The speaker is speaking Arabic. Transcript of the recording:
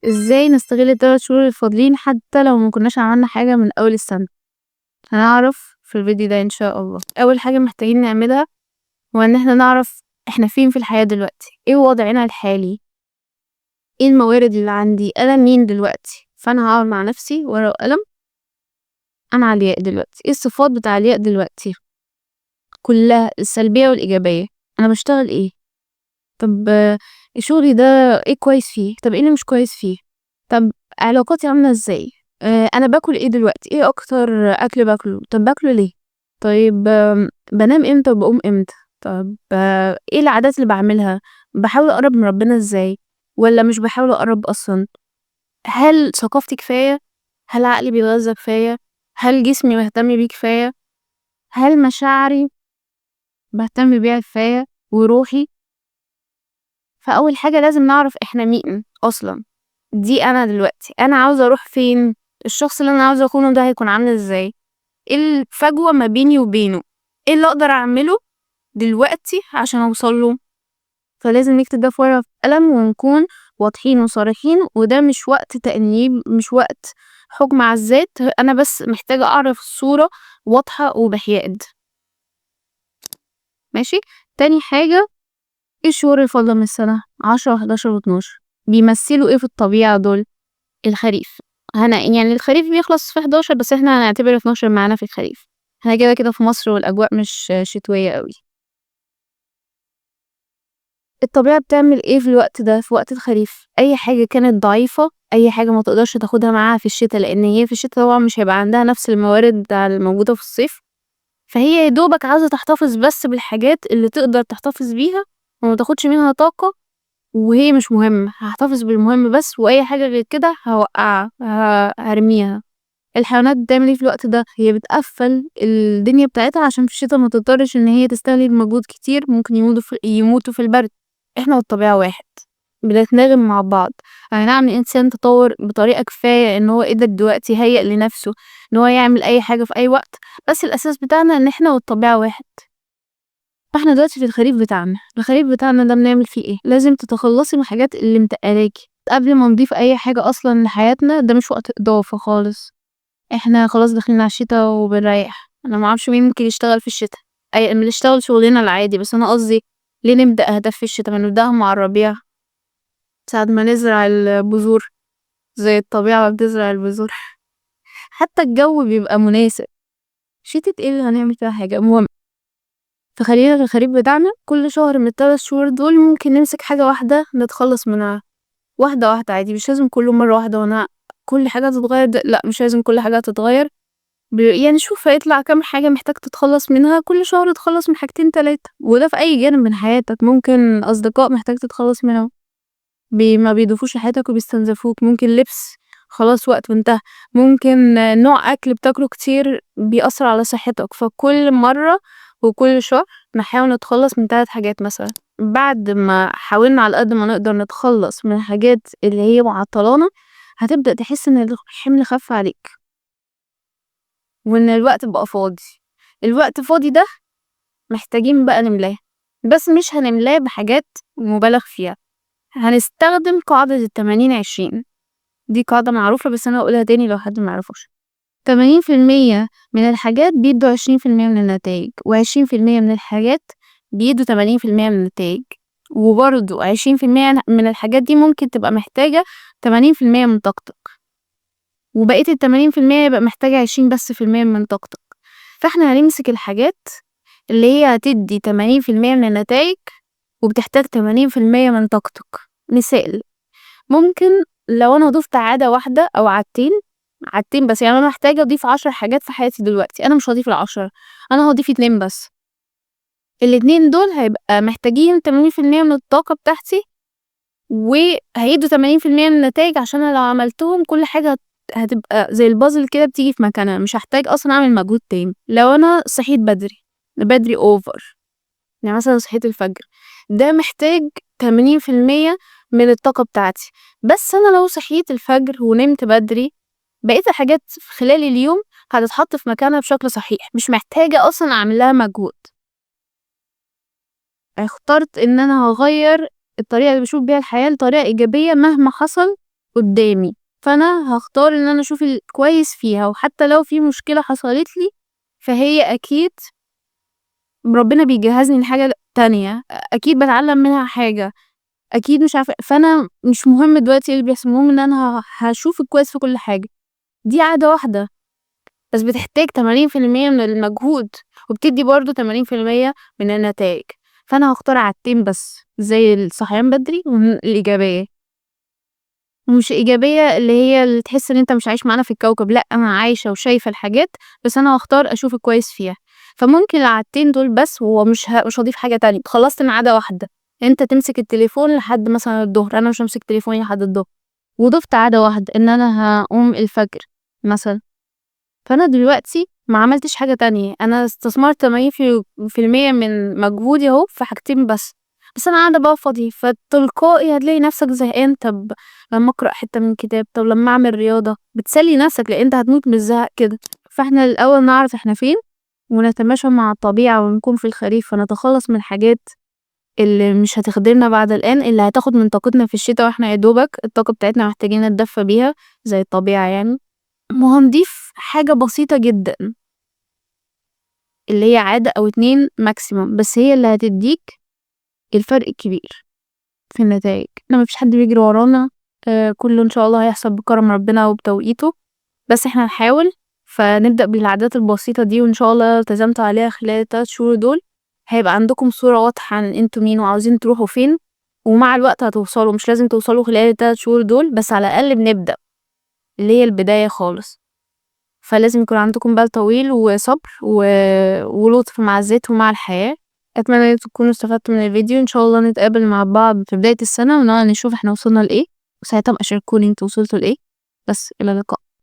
إزاي نستغل ال3 شهور الفاضلين حتى لو ما كناش عملنا حاجة من أول السنة؟ هنعرف في الفيديو ده إن شاء الله. أول حاجة محتاجين نعملها هو إن إحنا نعرف إحنا فين في الحياة دلوقتي، إيه وضعنا الحالي، إيه الموارد اللي عندي، أنا مين دلوقتي. فأنا هاقعد مع نفسي ورقة وقلم، أنا علياء دلوقتي، إيه الصفات بتاع علياء دلوقتي كلها السلبية والإيجابية. أنا باشتغل إيه، طب شغلي ده إيه كويس فيه، طب إيه اللي مش كويس فيه، طب علاقاتي عاملة إزاي، أنا باكل إيه دلوقتي، إيه أكتر أكل باكله، طب باكله ليه، طيب بانام إمتى وباقوم إمتى، طب إيه العادات اللي باعملها، باحاول أقرب من ربنا إزاي والّا مش باحاول أقرب أصلًا، هل ثقافتي كفاية، هل عقلي بيتغذى كفاية، هل جسمي باهتم بيه كفاية، هل مشاعري باهتم بيها كفاية وروحي. فأول حاجة لازم نعرف إحنا مين أصلًا، دي أنا دلوقتي، أنا عاوزة أروح فين، الشخص اللي أنا عاوزة أكونه ده هيكون عامل إزاي، إيه الفجوة ما بيني وبينه، إيه اللي أقدر أعمله دلوقتي عشان أوصل له. فلازم نكتب ده في ورقة وقلم ونكون واضحين وصريحين، وده مش وقت تأنيب، مش وقت حكم على الذات، أنا بس محتاجة أعرف الصورة واضحة وبحياد. ماشي. تاني حاجة، إيه الشهور الفاضلة من السنة 10 و11 و12 بيمثلوا إيه في الطبيعة دول؟ الخريف. يعني الخريف بيخلص في 11 بس إحنا هنعتبر 12 معانا في الخريف. إحنا كده في مصر والأجواء مش شتوية أوي. الطبيعة بتعمل إيه في الوقت ده، في وقت الخريف؟ أي حاجة كانت ضعيفة، أي حاجة ما تقدرش تاخدها معاها في الشتا، لإن هي في الشتا طبعًا مش هيبقى عندها نفس الموارد بتاع الموجودة في الصيف، فهي يا دوبك عاوزة تحتفظ بس بالحاجات اللي تقدر تحتفظ بيها وما تاخدش منها طاقة، وهي مش مهمة، هاحتفظ بالمهم بس، وأي حاجة غير كده هاوقّعها، هارميها. الحيوانات بتعمل إيه في الوقت ده؟ هي بتقفّل الدنيا بتاعتها عشان في الشتا ما تضطرش إن هي تستهلك مجهود كتير، ممكن يموتوا في البرد. إحنا والطبيعة واحد، بنتناغم مع بعض. أي نعم الإنسان تطوّر بطريقة كفاية إن هو قدر دلوقتي يهيأ لنفسه إن هو يعمل أي حاجة في أي وقت، بس الأساس بتاعنا إن إحنا والطبيعة واحد. فإحنا دلوقتي في الخريف بتاعنا، الخريف بتاعنا ده بنعمل فيه إيه؟ لازم تتخلّصي من الحاجات اللي متقلاكِ قبل ما نضيف أي حاجة أصلًا لحياتنا، ده مش وقت إضافة خالص. إحنا خلاص داخلين على الشتا وبنريّح، أنا ما أعرفش مين ممكن يشتغل في الشتا، بنشتغل شغلنا العادي، بس أنا قصدي ليه نبدأ أهداف في الشتا، ما نبدأها مع الربيع، ساعة ما نزرع البذور زي الطبيعة ما بتزرع البذور. حتى الجو بيبقى مناسب، شتة إيه اللي هنعمل فيها حاجة. المهم، فخلّينا في الخريف بتاعنا، كل شهر من ال3 شهور دول ممكن نمسك حاجة واحدة نتخلّص منها، واحدة واحدة عادي، مش لازم كلّه مرّة واحدة وأنا كل حاجة تتغيّر لأ، مش لازم كل حاجة تتغيّر. يعني شوف هيطلع كام حاجة محتاج تتخلّص منها، كل شهر اتخلّص من حاجتين 3 وده في أي جانب من حياتك، ممكن أصدقاء محتاج تتخلّص منهم، ما بيضيفوش لحياتك وبيستنزفوك، ممكن لبس خلاص وقته انتهى، ممكن نوع أكل بتاكله كتير بيأثّر على صحتك، فكل مرّة وكل شهر نحاول نتخلّص من 3 حاجات مثلًا. بعد ما حاولنا على قد ما نقدر نتخلّص من الحاجات اللي هي معطّلانا، هتبدأ تحس إن الحمل خَف عليك. وإن الوقت بقى فاضي، الوقت فاضي ده محتاجين بقى نملاه، بس مش هنملاه بحاجات مُبالغ فيها، هنستخدم قاعدة ال80/20 دي قاعدة معروفة بس أنا هاقولها تاني لو حد ما يعرفهاش. 80% من الحاجات بيدّوا 20% من النتايج، و20% من الحاجات بيدّوا 80% من النتايج، وبرضه 20% من الحاجات دي ممكن تبقى محتاجة 80% من طاقتك، وبقية ال80% يبقى محتاجة 20 بس في المِيّة من طاقتك. فإحنا هنمسك الحاجات اللي هي هتدّي 80% من النتايج وبتحتاج 80% من طاقتك. مثال، ممكن لو أنا ضِفت عادة واحدة أو عادتين بس، يعني أنا محتاجة أضيف 10 حاجات في حياتي دلوقتي، أنا مش هاضيف ال10، أنا هاضيف 2 بس. ال2 دول هيبقى محتاجين 80% من الطاقة بتاعتي وهيدّوا 80% من النتايج عشان أنا لو عملتهم كل حاجة هتبقى زي الpuzzle كده بتيجي في مكانها، مش هاحتاج أصلًا أعمل مجهود تاني. لو أنا صحيت بدري over، يعني مثلًا صحيت الفجر، ده محتاج 80% من الطاقة بتاعتي، بس أنا لو صحيت الفجر ونمت بدري، بقية الحاجات في خلال اليوم هتتحط في مكانها بشكل صحيح، مش محتاجة أصلًا أعمل لها مجهود. اخترت إن أنا هاغيّر الطريقة اللي باشوف بيها الحياة لطريقة إيجابية مهما حصل قدّامي، فأنا هاختار إن أنا أشوف الكويس فيها، وحتى لو في مشكلة حصلت لي فهي أكيد ربنا بيجهّزني لحاجة تانية، أكيد باتعلّم منها حاجة، أكيد مش عارفة فأنا مش مهم دلوقتي إيه اللي بيحصل، المهم إن أنا هاشوف الكويس في كل حاجة. دي عادة واحدة، بس بتحتاج 80% من المجهود، وبتدّي برضه 80% من النتايج، فأنا هاختار عادتين بس، زي الصحيان بدري الإيجابية، ومش إيجابية اللي تحس إن أنت مش عايش معانا في الكوكب، لأ أنا عايشة وشايفة الحاجات، بس أنا هاختار أشوف الكويس فيها، فممكن العادتين دول بس مش هاضيف حاجة تانية، اتخلصت من عادة واحدة، أنت تمسك التليفون لحد مثلًا الضهر، أنا مش هامسك تليفوني لحد الضهر، وضِفت عادة واحدة إن أنا هاقوم الفجر مثلًا. فأنا دلوقتي ما عملتش حاجة تانية، أنا استثمرت 80% من مجهودي أهو في حاجتين بس أنا قاعدة بقى فاضية، فتلقائي هتلاقي نفسك زهقان، طب لمّا أقرأ حتة من كتاب، طب لمّا أعمل رياضة، بتسلي نفسك لإن أنت هتموت من الزهق كده، فإحنا الأول نعرف إحنا فين، ونتماشى مع الطبيعة ونكون في الخريف، فنتخلص من الحاجات اللي مش هتخدمنا بعد الآن، اللي هتاخد من طاقتنا في الشتا وإحنا يا دوبك الطاقة بتاعتنا محتاجين نتدفى بيها زي الطبيعة يعني. وهنضيف حاجة بسيطة جدًا، اللي هي عادة أو 2 maximum بس هي اللي هتدّيك الفرق الكبير في النتايج، إحنا ما فيش حد بيجري ورانا كلّه إن شاء الله هيحصل بكرم ربنا وبتوقيته، بس إحنا هنحاول، فنبدأ بالعادات البسيطة دي وإن شاء الله لو التزمتوا عليها خلال ال3 شهور دول، هيبقى عندكم صورة واضحة عن أنتم مين وعاوزين تروحوا فين، ومع الوقت هتوصلوا، مش لازم توصلوا خلال ال3 شهور دول، بس على الأقل بنبدأ، اللي هي البداية خالص. فلازم يكون عندكم بال طويل وصبر ولطف مع الذات ومع الحياة. أتمنى إن انتم تكونوا استفدتوا من الفيديو، إن شاء الله نتقابل مع بعض في بداية السنة ونقعد نشوف إحنا وصلنا لإيه، وساعتها ابقى شاركوني انتوا وصلتوا لإيه، بس إلى اللقاء.